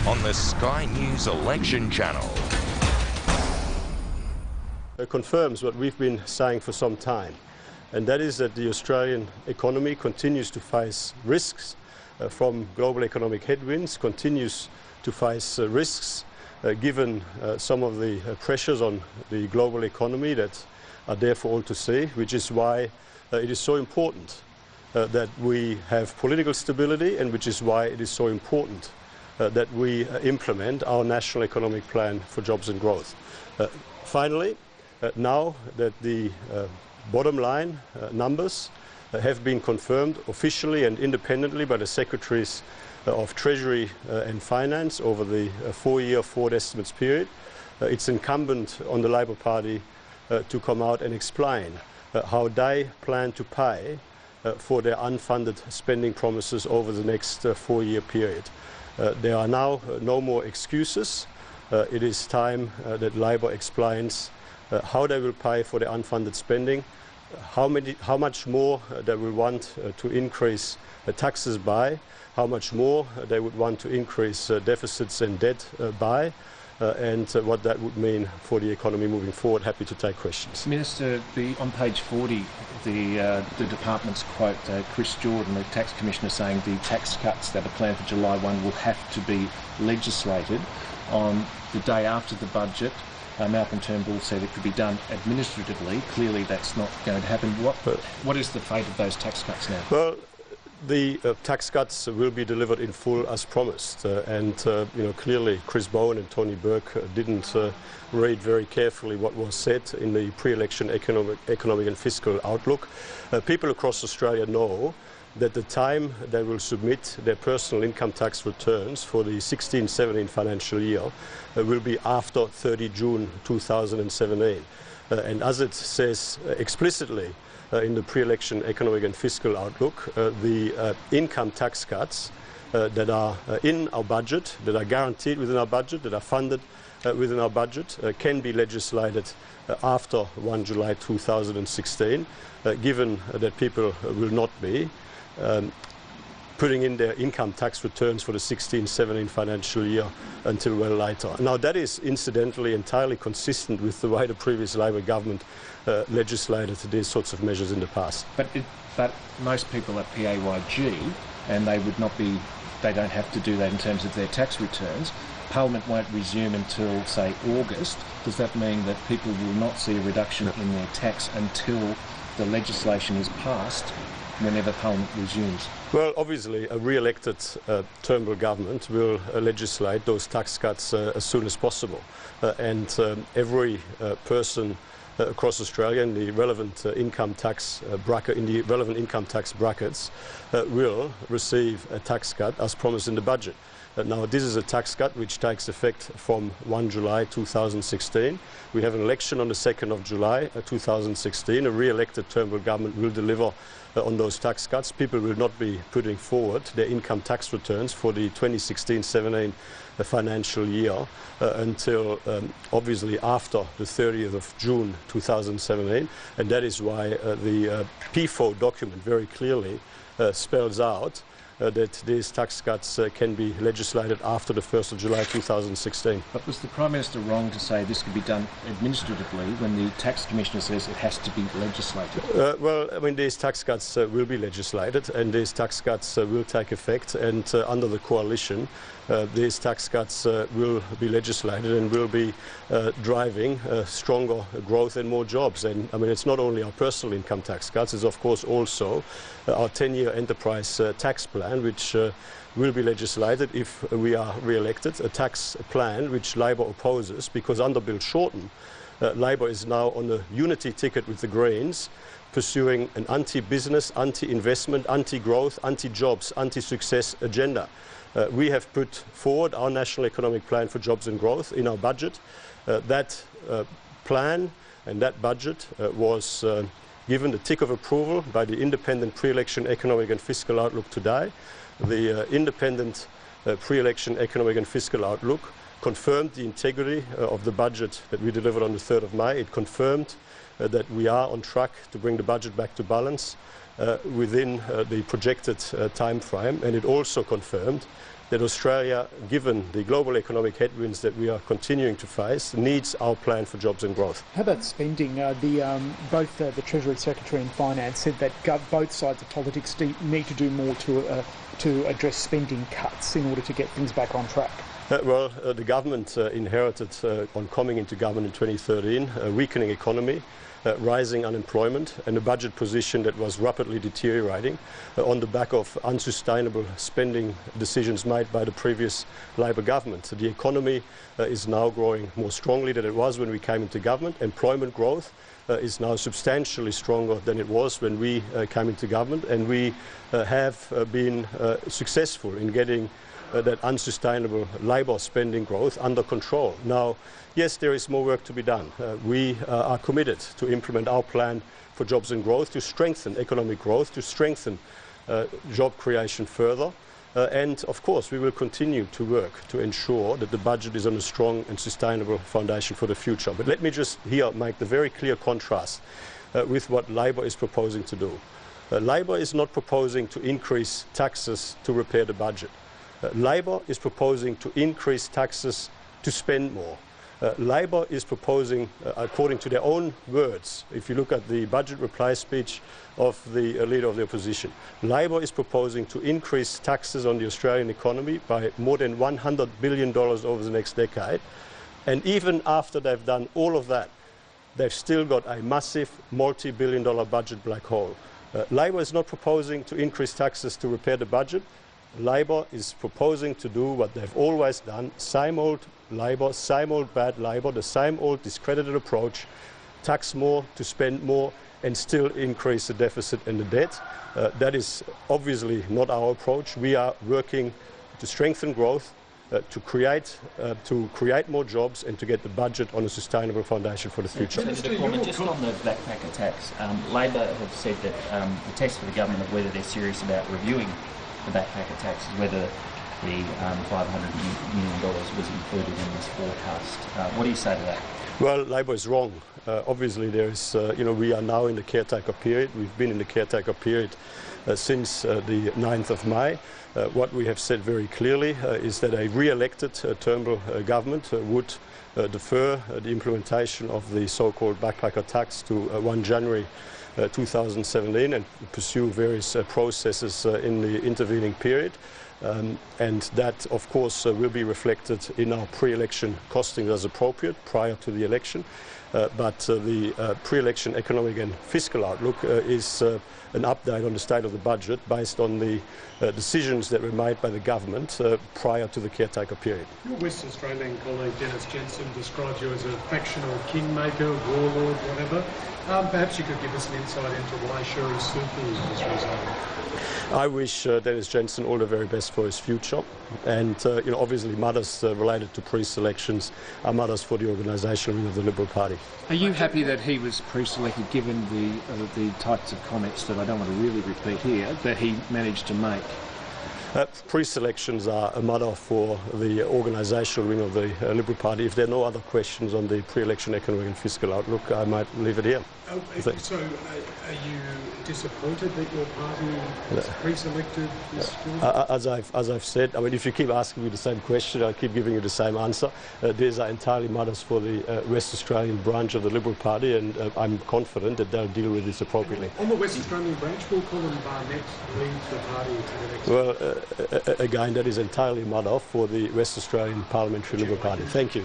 on the Sky News Election Channel. It confirms what we've been saying for some time, and that is that the Australian economy continues to face risks from global economic headwinds, continues to face risks given some of the pressures on the global economy that are there for all to see, which is why it is so important that we have political stability, and which is why it is so important that we implement our National Economic Plan for Jobs and Growth. Finally, now that the bottom line numbers have been confirmed officially and independently by the Secretaries of Treasury and Finance over the four-year forward estimates period, it's incumbent on the Labor Party to come out and explain how they plan to pay for their unfunded spending promises over the next four-year period. There are now no more excuses. It is time that Labor explains how they will pay for the unfunded spending, how much more they will want to increase taxes by, how much more they would want to increase deficits and debt by, and what that would mean for the economy moving forward. Happy to take questions. Minister, on page 40, the department's quote Chris Jordan, the tax commissioner, saying the tax cuts that are planned for July 1 will have to be legislated. On the day after the budget, Malcolm Turnbull said it could be done administratively. Clearly that's not going to happen. What is the fate of those tax cuts now? Well, the tax cuts will be delivered in full as promised, clearly Chris Bowen and Tony Burke didn't read very carefully what was said in the pre-election economic and fiscal outlook. People across Australia know that the time they will submit their personal income tax returns for the 16-17 financial year will be after 30 June 2017. And as it says explicitly in the pre-election economic and fiscal outlook, the income tax cuts that are in our budget, that are guaranteed within our budget, that are funded within our budget, can be legislated after 1 July 2016, given that people will not be putting in their income tax returns for the 16-17 financial year until well later. Now that is incidentally entirely consistent with the way the previous Labor government legislated these sorts of measures in the past. But most people are PAYG, and they don't have to do that in terms of their tax returns. Parliament won't resume until, say, August. Does that mean that people will not see a reduction in their tax until the legislation is passed, whenever Parliament resumes? Well, obviously a re-elected Turnbull government will legislate those tax cuts as soon as possible, and every person across Australia in the relevant income tax brackets will receive a tax cut as promised in the budget. Now, this is a tax cut which takes effect from 1 July 2016. We have an election on the 2nd of July 2016. A re-elected Turnbull government will deliver on those tax cuts. People will not be putting forward their income tax returns for the 2016-17 financial year until obviously after the 30th of June 2017, and that is why the PFO document very clearly spells out that these tax cuts can be legislated after the 1st of July 2016. But was the Prime Minister wrong to say this could be done administratively when the Tax Commissioner says it has to be legislated? Well, I mean, these tax cuts will be legislated, and these tax cuts will take effect, and under the coalition these tax cuts will be legislated and will be driving stronger growth and more jobs. And I mean, it's not only our personal income tax cuts, it's of course also our 10-year enterprise tax plan, which will be legislated if we are re-elected, a tax plan which Labor opposes, because under Bill Shorten, Labor is now on a unity ticket with the Greens, pursuing an anti-business, anti-investment, anti-growth, anti-jobs, anti-success agenda. We have put forward our National Economic Plan for Jobs and Growth in our budget. That plan and that budget was given the tick of approval by the independent pre-election economic and fiscal outlook today. The independent pre-election economic and fiscal outlook confirmed the integrity of the budget that we delivered on the 3rd of May. It confirmed that we are on track to bring the budget back to balance within the projected time frame, and it also confirmed that Australia, given the global economic headwinds that we are continuing to face, needs our plan for jobs and growth. How about spending? Both the Treasury Secretary and Finance said that both sides of politics need to do more to address spending cuts in order to get things back on track. The government inherited, on coming into government in 2013, a weakening economy, rising unemployment and a budget position that was rapidly deteriorating on the back of unsustainable spending decisions made by the previous Labor government. So the economy is now growing more strongly than it was when we came into government. Employment growth is now substantially stronger than it was when we came into government, and we have been successful in getting that unsustainable labour spending growth under control. Now, yes, there is more work to be done. We are committed to implement our plan for jobs and growth, to strengthen economic growth, to strengthen job creation further. And of course, we will continue to work to ensure that the budget is on a strong and sustainable foundation for the future. But let me just here make the very clear contrast with what Labor is proposing to do. Labor is not proposing to increase taxes to repair the budget. Labor is proposing to increase taxes to spend more. Labor is proposing, according to their own words, if you look at the budget reply speech of the leader of the opposition, Labor is proposing to increase taxes on the Australian economy by more than $100 billion over the next decade. And even after they've done all of that, they've still got a massive multi-billion-dollar budget black hole. Labor is not proposing to increase taxes to repair the budget. Labor is proposing to do what they've always done, same old Labor, same old bad Labor, the same old discredited approach, tax more to spend more and still increase the deficit and the debt. That is obviously not our approach. We are working to strengthen growth, to create more jobs and to get the budget on a sustainable foundation for the future. Just on the backpacker tax, Labor have said that the test for the government of whether they're serious about reviewing the backpacker tax is whether the $500 million was included in this forecast. What do you say to that? Well, Labor is wrong. Obviously, there is, we are now in the caretaker period. We've been in the caretaker period since the 9th of May. What we have said very clearly is that a re-elected Turnbull government would defer the implementation of the so-called backpacker tax to 1 January 2017 and pursue various processes in the intervening period. And that, of course, will be reflected in our pre-election costing as appropriate prior to the election. But the pre-election economic and fiscal outlook is an update on the state of the budget based on the decisions that were made by the government prior to the caretaker period. Your West Australian colleague Dennis Jensen described you as a factional kingmaker, warlord, whatever. Perhaps you could give us an insight into why Shuri Super is this result. I wish Dennis Jensen all the very best for his future, and obviously matters related to pre-selections are matters for the organisation of the Liberal Party. Are you happy that he was pre-selected, given the types of comments that I don't want to really repeat here that he managed to make? Pre-selections are a matter for the organisational wing of the Liberal Party. If there are no other questions on the pre-election economic and fiscal outlook, I might leave it here. So, are you disappointed that your party was pre-selected this year? As I've said, I mean, if you keep asking me the same question, I keep giving you the same answer. These are entirely matters for the West Australian branch of the Liberal Party, and I'm confident that they'll deal with this appropriately. On the West Australian branch, will Colin Barnett lead the party to the next? Well, again, that is entirely a matter for the West Australian Parliamentary Liberal Party. Thank you.